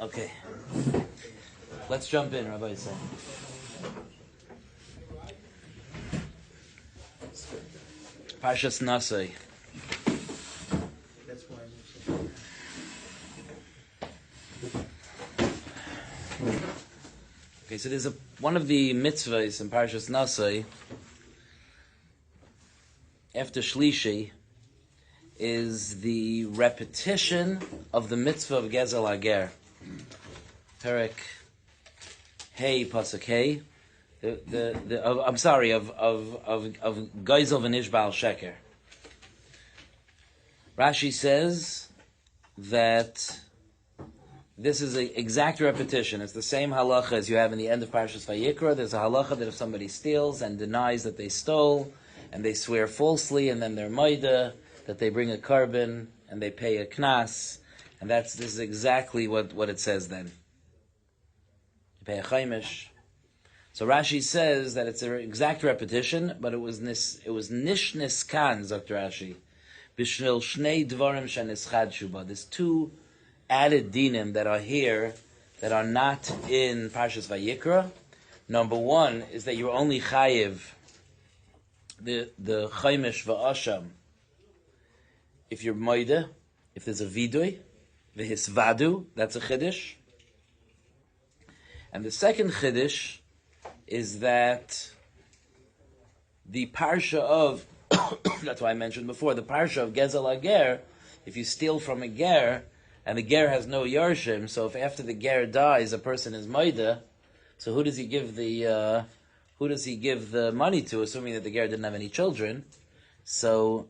Okay. Let's jump in, Rabbi Sonnenschein. Parshas Naso. Okay, so there's one of the mitzvahs in Parshas Naso after Shlishi is the repetition of the mitzvah of Gezel Hager. Perek Hey Pasuk Hey. I'm sorry, of Gezel v'Nishbal Sheker. Rashi says that this is an exact repetition. It's the same halacha as you have in the end of Parshas Vayikra. There's a halacha that if somebody steals and denies that they stole, and they swear falsely, and then they're maida, that they bring a carbon and they pay a knas, and this is exactly what it says then. You pay a chaimish. So Rashi says that it's an exact repetition, but it was nishnis kan, Dr. Rashi. B'shnil shnei dvarim shenischad shuba. There's two added dinim that are here that are not in Parshas Vayikra. Number one is that you're only chayiv the chaimish v'asham if you're moida, if there's a vidui, v'hisvadu, that's a chiddush. And the second chiddush is that the parsha of, that's why I mentioned before, the parsha of Gezel Hager, if you steal from a ger, and the ger has no yarshim, so if after the ger dies, a person is moida, so who does he give the money to, assuming that the ger didn't have any children? So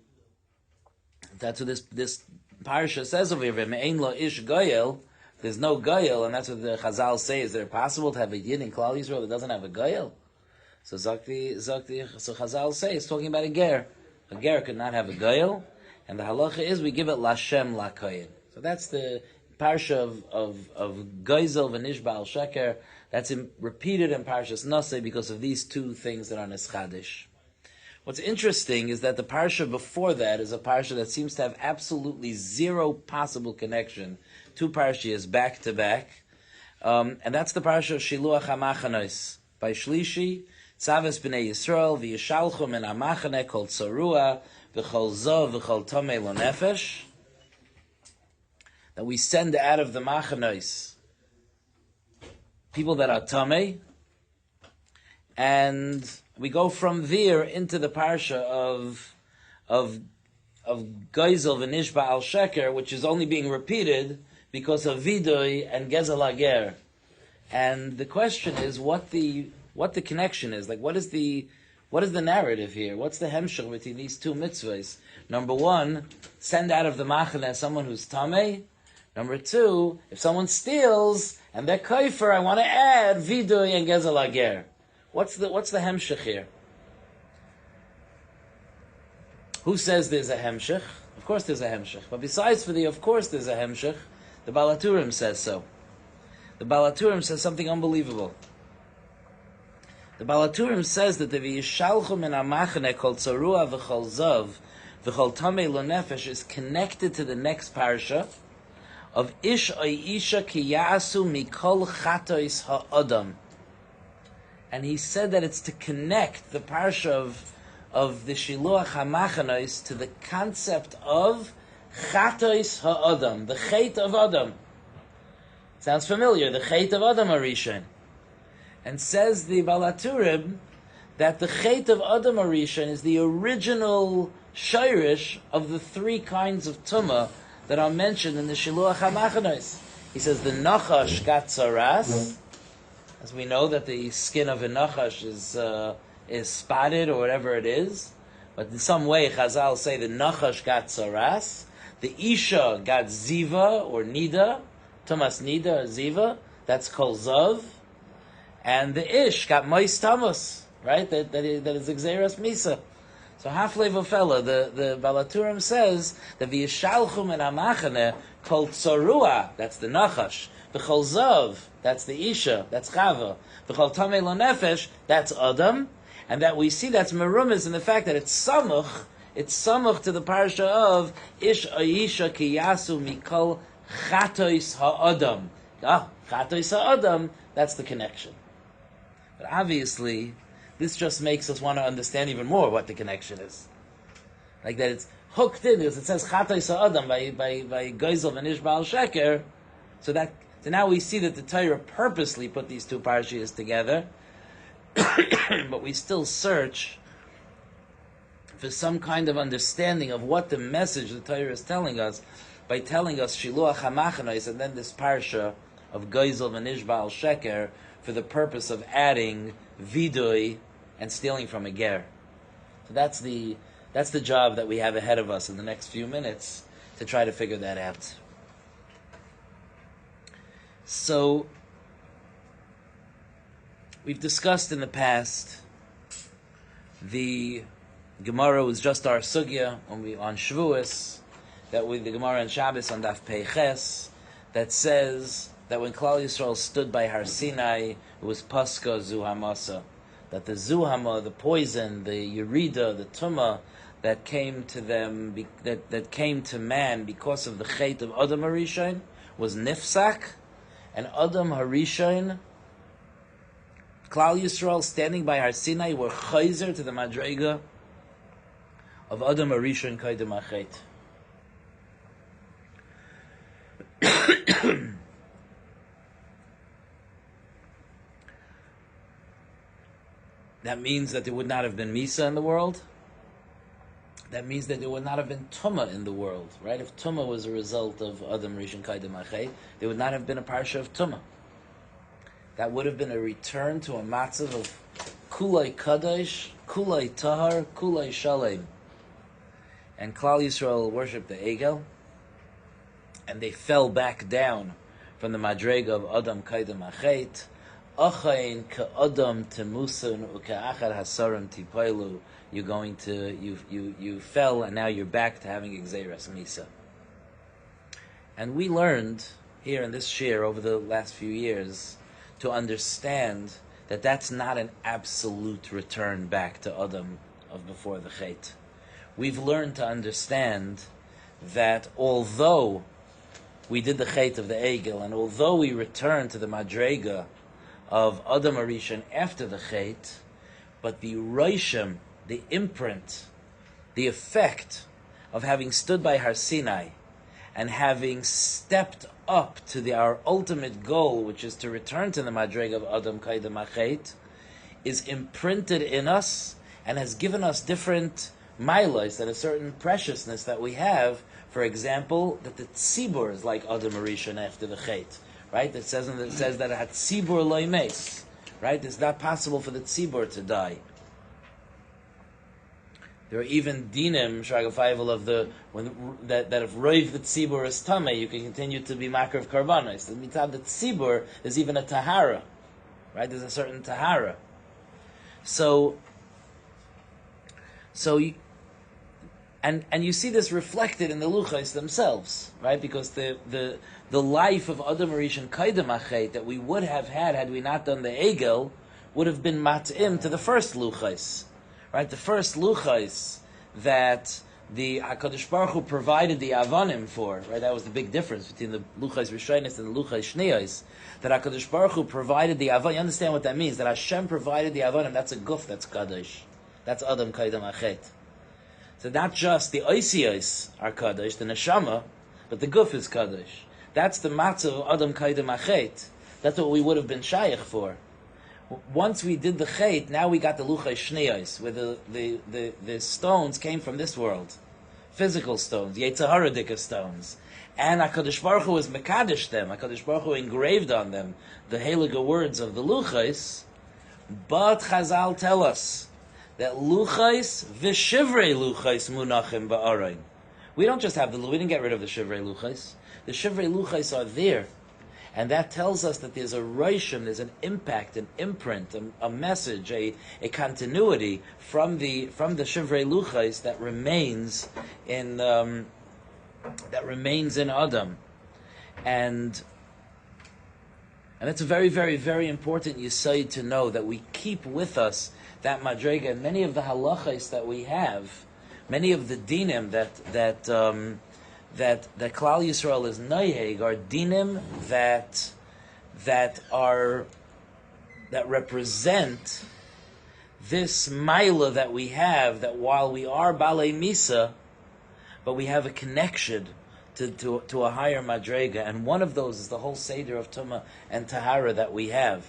that's what this parsha says over here. Me'ein lo ish goyel. There's no goyel, and that's what the Chazal say. Is it possible to have a yid in Klal Yisrael that doesn't have a goyel? So so Chazal say it's talking about a ger. A ger could not have a goyel, and the halacha is we give it lashem lakoyin. So that's the parsha of Gezel v'Nishbal Sheker. That's repeated in Parshas Naso because of these two things that are neschadish. What's interesting is that the parsha before that is a parsha that seems to have absolutely zero possible connection. Two parshas back to back. And that's the parsha of Shiluach HaMachanos. By Shlishi, Tzaves B'nei Yisrael, V'yishalchu min HaMachane kol tzarua, v'chol zov, v'chol tomei lo nefesh. That we send out of the Machanos people that are tamei, and we go from there into the parsha of Gezel v'Nishbal Sheker, which is only being repeated because of Vidui and Gezel Hager. And the question is what the connection is. Like what is the narrative here? What's the hemshech between these two mitzvahs? Number one, send out of the machane someone who's tamei. Number two, if someone steals and they're kaifer, I want to add Vidui and Gezel Hager. What's the hemshech here? Who says there's a hemshech? Of course there's a hemshech. But besides for of course there's a hemshech, the Baal HaTurim says so. The Baal HaTurim says something unbelievable. The Baal HaTurim says that the V'yishalchu min HaMachane kol tzarua v'chol zav v'chol tamei lo nefesh is connected to the next parsha of Ish Isha ki ya'asu mikol chatois ha'adam. And he said that it's to connect the parsha of the Shiluach HaMachanos to the concept of chatois ha'adam, the chet of Adam. Sounds familiar, the chet of Adam Arishan. And says the Baal HaTurim that the chet of Adam Arishan is the original shirish of the three kinds of tumah that are mentioned in the Shiluach HaMachanos. He says the nachash got tzaras, as we know that the skin of a nachash is spotted or whatever it is, but in some way Chazal say the nachash got tzaras, the isha got ziva or nida, tumas nida or ziva, that's kol zav, and the ish got mois tamus, right? That is xeras misa. So Hafle Vofela, the Baal HaTurim says that the Yishalchu min HaMachane kol tzarua, that's the nachash, v'chol zav, that's the isha, that's chava, v'chol tamei lo nefesh, that's Adam, and that we see that's merumas in the fact that it's samuch to the parsha of Ish Aisha ki yasu mikol chatois ha'adam. Chatoy Sa'adam, that's the connection. But obviously, this just makes us want to understand even more what the connection is. Like that it's hooked in, because it says Chatoy Sa'adam by Geisel v'Nish Baal Sheker, so now we see that the Torah purposely put these two parshas together, but we still search for some kind of understanding of what the message the Torah is telling us by telling us Shiluach HaMachanos and then this parsha of Geisel v'Nish Baal Sheker for the purpose of adding vidui and stealing from a ger. So that's the job that we have ahead of us in the next few minutes to try to figure that out. So we've discussed in the past the Gemara was just our sugya on Shavuos, that with the Gemara on Shabbos on Daf Peiches, that says that when Klal Yisrael stood by Har Sinai, it was Paska Zuhamasa, that the Zuhama, the poison, the Yerida, the Tumah that came to them, that came to man because of the Chet of Adam HaRishon, was Nifsak, and Adam HaRishon, Klal Yisrael standing by Har Sinai, were Chayzer to the Madrega of Adam HaRishon Kaidem HaChet. That means that there would not have been Misa in the world. That means that there would not have been Tumah in the world, right? If Tumah was a result of Adam Rishon Kaidem HaChet, there would not have been a parsha of Tumah. That would have been a return to a matzav of Kulai Kadosh, Kulai Tahar, Kulai Shalem. And Klal Yisrael worshipped the Egel, and they fell back down from the Madrega of Adam Kaidem HaChet. Achain ka'adam temusun u'ka'achar hasarim tipailu. You fell, and now you're back to having Gzeiras Misa. And we learned here in this shir over the last few years to understand that that's not an absolute return back to Adam of before the Chet. We've learned to understand that although we did the Chet of the Egel, and although we returned to the Madrega of Adam HaRishon after the Chet, but the Roshim, the imprint, the effect of having stood by Har Sinai and having stepped up to our ultimate goal, which is to return to the Madrega of Adam Kaidem HaChet, is imprinted in us and has given us different milos, that a certain preciousness that we have. For example, that the tzibur is like Adam HaRishon after the Chet. Right? It says that it had tzibur loimes. Right? It's not possible for the tzibur to die. There are even dinim, Shragafayvel, of that if roiv the tzibur is tameh, you can continue to be makar of karbanos. The mitzad the tzibur is even a tahara. Right? There's a certain tahara. So you see this reflected in the luchos themselves, right? Because the life of Adam HaRishon Kaidem HaChet that we would have had we not done the Egel would have been mat'im to the first luchos, right? The first luchos that the HaKadosh Baruch Hu provided the avanim for, right? That was the big difference between the luchos rishonos and the luchos shniyos. That HaKadosh Baruch Hu provided the avanim. You understand what that means? That Hashem provided the avanim. That's a guf. That's kadosh. That's Adam Kaidem HaChet. So not just the oisiyos are kadosh, the neshama, but the guf is kadosh. That's the matzah of Adam Kaidem HaChet. That's what we would have been shaykh for. Once we did the chet, now we got the luchos shniyos, where the stones came from this world, physical stones, Yetzirah stones, and HaKadosh Baruch Hu was mekadosh them. HaKadosh Baruch Hu engraved on them the heilige words of the luchos. But Chazal tell us that luchos v'shivrei luchos munachim ba'arayin. We don't just have we didn't get rid of the shivrei luchos. The shivrei luchos are there. And that tells us that there's a roshim, there's an impact, an imprint, a message, a continuity from the shivrei luchos that remains in Adam, and it's a very, very, very important yesod to know that we keep with us that madrega, and many of the halachos that we have, many of the dinim that Klal Yisrael is noyeg are dinim that that represent this maila that we have, that while we are balei misa, but we have a connection to a higher madrega, and one of those is the whole seder of Tumah and Tahara that we have.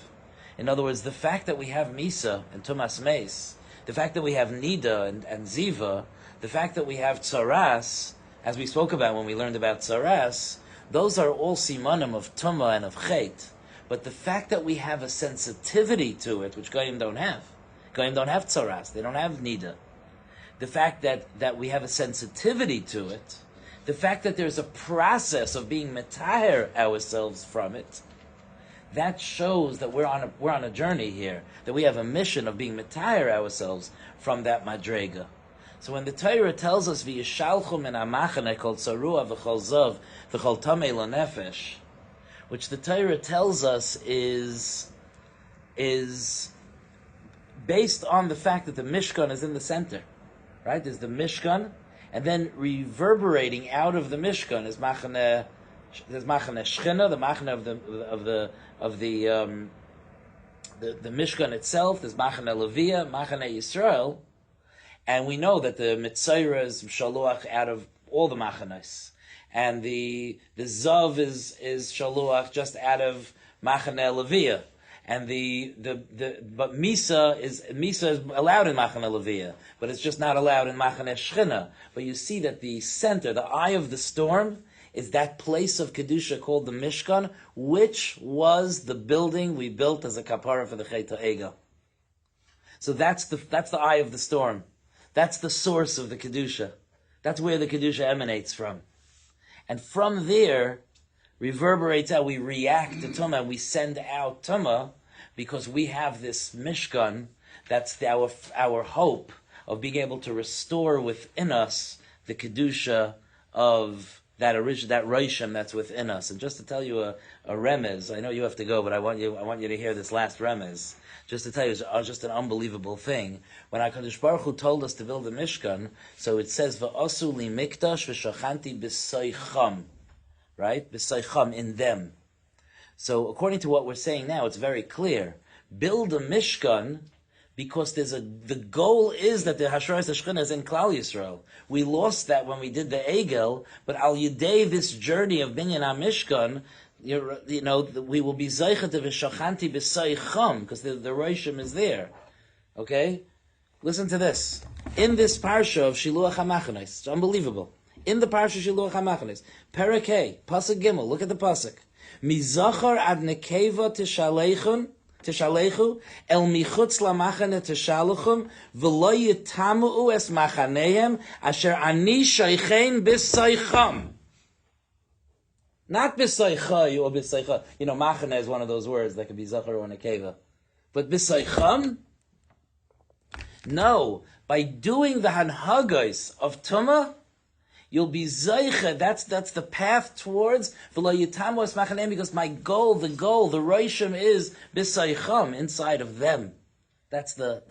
In other words, the fact that we have Misa and Tumas Meis, the fact that we have Nida and Ziva, the fact that we have Tzaras, as we spoke about when we learned about Tzaras, those are all simanim of Tumah and of Chet. But the fact that we have a sensitivity to it, which Goyim don't have. Goyim don't have Tzaras, they don't have Nida. The fact that we have a sensitivity to it, the fact that there's a process of being metaher ourselves from it, that shows that we're on a journey here, that we have a mission of being metaher ourselves from that madrega. So when the Torah tells us v'yishalchu min hamachane kol tzarua v'chol zav v'chol tamei lo nefesh, which the Torah tells us is based on the fact that the Mishkan is in the center, right? There's the Mishkan, and then reverberating out of the Mishkan is Machane. There's Machane Shechina, the Machane of the Mishkan itself. There's Machane Levia, Machane Yisrael, and we know that the Mitzayra is Shaluach out of all the Machanes, and the Zav is Shaluach just out of Machane Levia. And but Misa is allowed in Machane Levia, but it's just not allowed in Machane Shechina. But you see that the center, the eye of the storm, is that place of Kedusha called the Mishkan, which was the building we built as a kapara for the Chet HaEgel. So that's the eye of the storm. That's the source of the Kedusha. That's where the Kedusha emanates from. And from there, reverberates out, we react to Tumah, and we send out Tumah, because we have this Mishkan, that's our hope of being able to restore within us the Kedusha of that Roshim that's within us. And just to tell you a remez, I know you have to go, but I want you to hear this last remez. Just to tell you, it's just an unbelievable thing. When HaKadosh Baruch Hu told us to build the Mishkan, so it says, V'asu li mikdash v'shachanti b'soicham. Right? B'saycham, in them. So according to what we're saying now, it's very clear. Build a Mishkan, because the goal is that the Hashras Hashchina is in Klal Yisrael. We lost that when we did the Egel, but al Yidei, this journey of Binyan HaMishkan, we will be Zaychat of Shachanti B'saycham, because the Roshim is there. Okay? Listen to this. In this parsha of Shiluach HaMachanos, it's unbelievable. In the Parsha Shiluach HaMachanes, Perek Hey, Pasuk Gimel, look at the Pasuk. Mizachar ad nekeva tishalechu, el michutz lamachane tishaluchum, v'lo yitamu es machanehem, asher ani shaychein b'saycham. Not b'saycha or b'saycha. Machane is one of those words that could be zachar or nekeva. But b'saycham? No. By doing the hanhagos of Tumah, you'll be zaycha. That's the path towards v'lo yitamu es machanehem, because my goal, the roshim is b'saycham, inside of them. That's the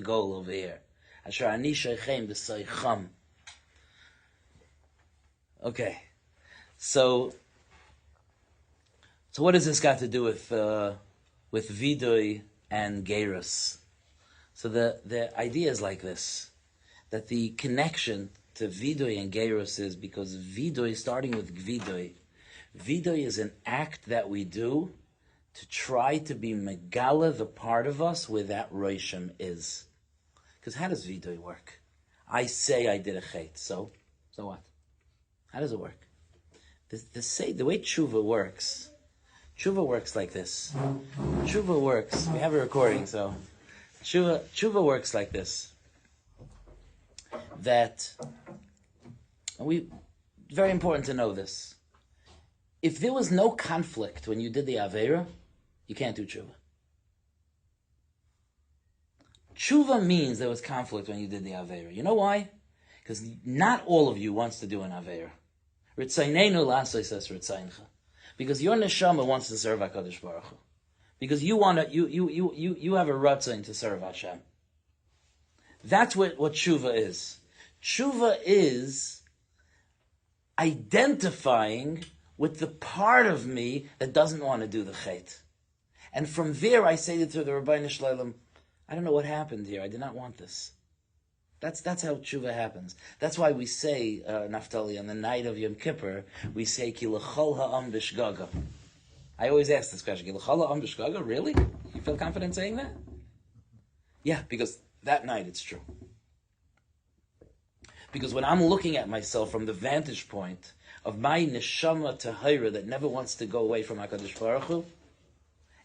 goal over here. Asher ani shaychein b'saycham. Okay, so what does this got to do with vidui and gerus? So the idea is like this, that the connection to vidui and gerus is because vidui, starting with gvidui, vidui is an act that we do to try to be megala, the part of us where that roshim is. Because how does vidui work? I say I did a chet, so what? How does it work? The way tshuva works like this. Tshuva works, we have a recording, so tshuva works like this. That very important to know this. If there was no conflict when you did the Aveira, you can't do tshuva. Tshuva means there was conflict when you did the Aveira. You know why? Because not all of you wants to do an Aveira. Ritzaynenu lasei says Ritzayncha. Because your neshama wants to serve HaKadosh Baruch Hu. Because you have a ratzain to serve Hashem. That's what tshuva is. Tshuva is identifying with the part of me that doesn't want to do the chet. And from there I say to the Rabbeinu Shleilim, I don't know what happened here. I did not want this. That's how tshuva happens. That's why we say, Naftali, on the night of Yom Kippur, we say, Ki l'chol ha'am b'shgaga. I always ask this question, Ki l'chol ha'am b'shgaga? Really? You feel confident saying that? Yeah, because that night it's true. Because when I'm looking at myself from the vantage point of my neshama tahira that never wants to go away from HaKadosh Baruch Hu,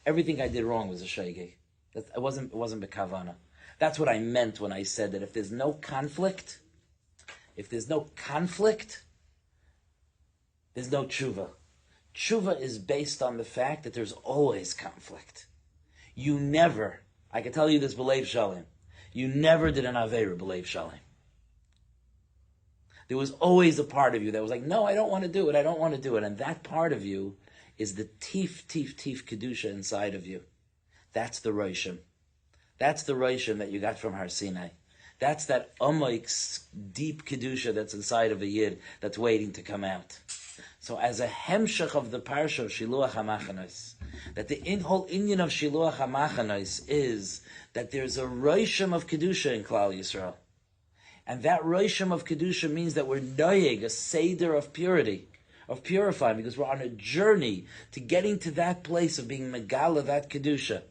everything I did wrong was a shaygay. It wasn't bekavana. That's what I meant when I said that if there's no conflict, there's no tshuva. Tshuva is based on the fact that there's always conflict. You never, I can tell you this b'leiv shalim, you never did an aveira b'leiv shalim. There was always a part of you that was like, no, I don't want to do it, and that part of you is the tif kedusha inside of you. That's the roshim. That's the roshim that you got from Har Sinai. That's that amoik deep kedusha that's inside of a yid that's waiting to come out. So as a hemshech of the parsha of Shiluach HaMachanos, that the whole inyan of Shiluach HaMachanos is that there's a roshim of kedusha in Klal Yisrael. And that roshim of kedusha means that we're doyeg, a seder of purity, of purifying, because we're on a journey to getting to that place of being megala, that kedusha.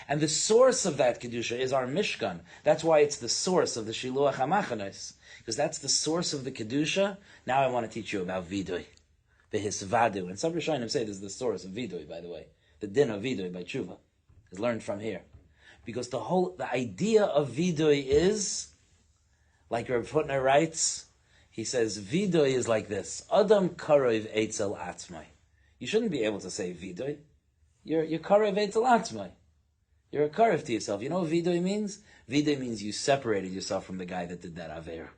And the source of that kedusha is our mishkan. That's why it's the source of the Shiluach HaMachanos, because that's the source of the kedusha. Now I want to teach you about vidui, the hisvadu. And some Rishonim say this is the source of vidui, by the way. The din of vidui by tshuva is learned from here, because the idea of vidui is, like Reb Hutner writes, he says vidui is like this: Adam karev eitzel atzmai. You shouldn't be able to say vidui. You're karev eitzel atzmai. You're a karev to yourself. You know what vidui means? Vidui means you separated yourself from the guy that did that aveira.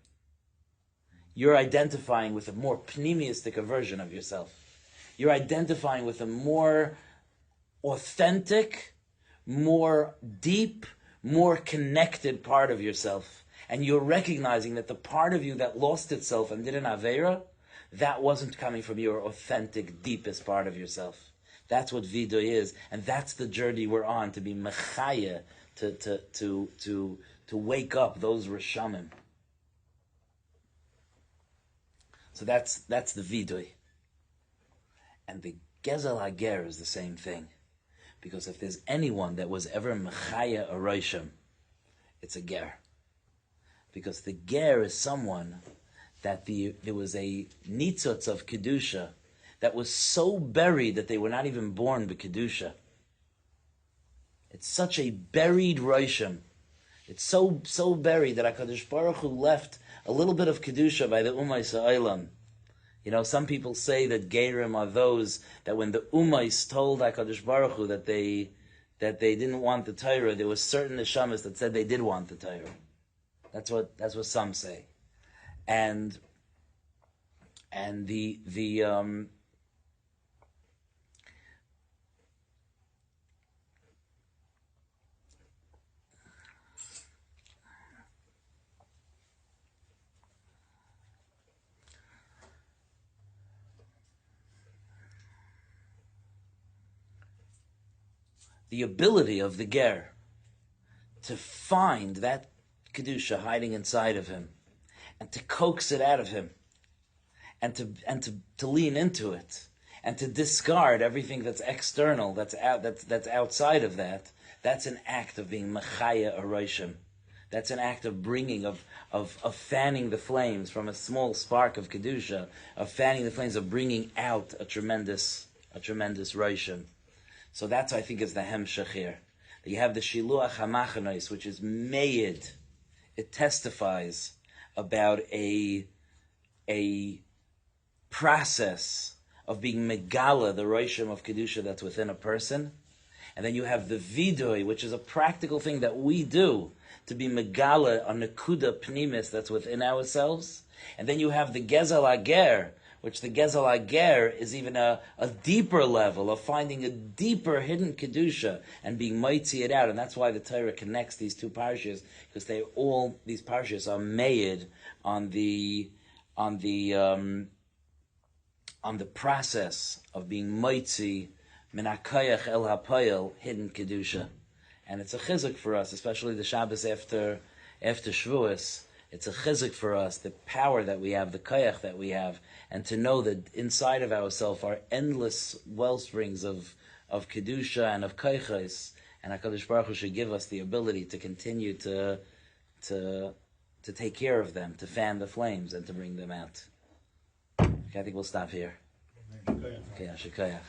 You're identifying with a more pneumistic version of yourself. You're identifying with a more authentic, more deep, more connected part of yourself. And you're recognizing that the part of you that lost itself and did an aveira, that wasn't coming from your authentic, deepest part of yourself. That's what vidui is, and that's the journey we're on, to be mechaya, to wake up those reshamim. So that's the vidui. And the gezel hager is the same thing, because if there's anyone that was ever mechaya a rosham, it's a ger. Because the ger is someone that there was a nitzotz of kedusha that was so buried that they were not even born b'kedusha. It's such a buried roshim. It's so buried that HaKadosh Baruch Hu left a little bit of kedusha by the Ummais Ha'olam. You know, some people say that Gerim are those that when the Ummais told HaKadosh Baruch Hu that they didn't want the Torah, there was certain neshamas that said they did want the Torah. That's what some say. And the ability of the ger to find that kedusha hiding inside of him, and to coax it out of him, and to lean into it, and to discard everything that's external, that's outside of that. That's an act of being mechaya aroshim. That's an act of bringing, of fanning the flames from a small spark of kedusha, of fanning the flames, of bringing out a tremendous roshim. So that's, I think, is the hemshech here. That you have the Shiluach HaMachanos, which is meyed. It testifies about a process of being megala, the roshim of kedusha that's within a person. And then you have the vidui, which is a practical thing that we do to be megala, a nekuda pnimis that's within ourselves. And then you have the gezel hager, which the gezel hager is even a deeper level of finding a deeper hidden kedusha and being mitzi it out. And that's why the Torah connects these two parshas, because these parshas are made on the on the process of being moitzi min hakayach el hapayel, hidden kedusha. And it's a chizuk for us, especially the Shabbos after Shavuos. It's a chizuk for us, the power that we have, the kayach that we have, and to know that inside of ourselves are endless wellsprings of kedusha and of kaychas, and HaKadosh Baruch Hu should give us the ability to continue to take care of them, to fan the flames, and to bring them out. Okay, I think we'll stop here. Okay, Ashikayach.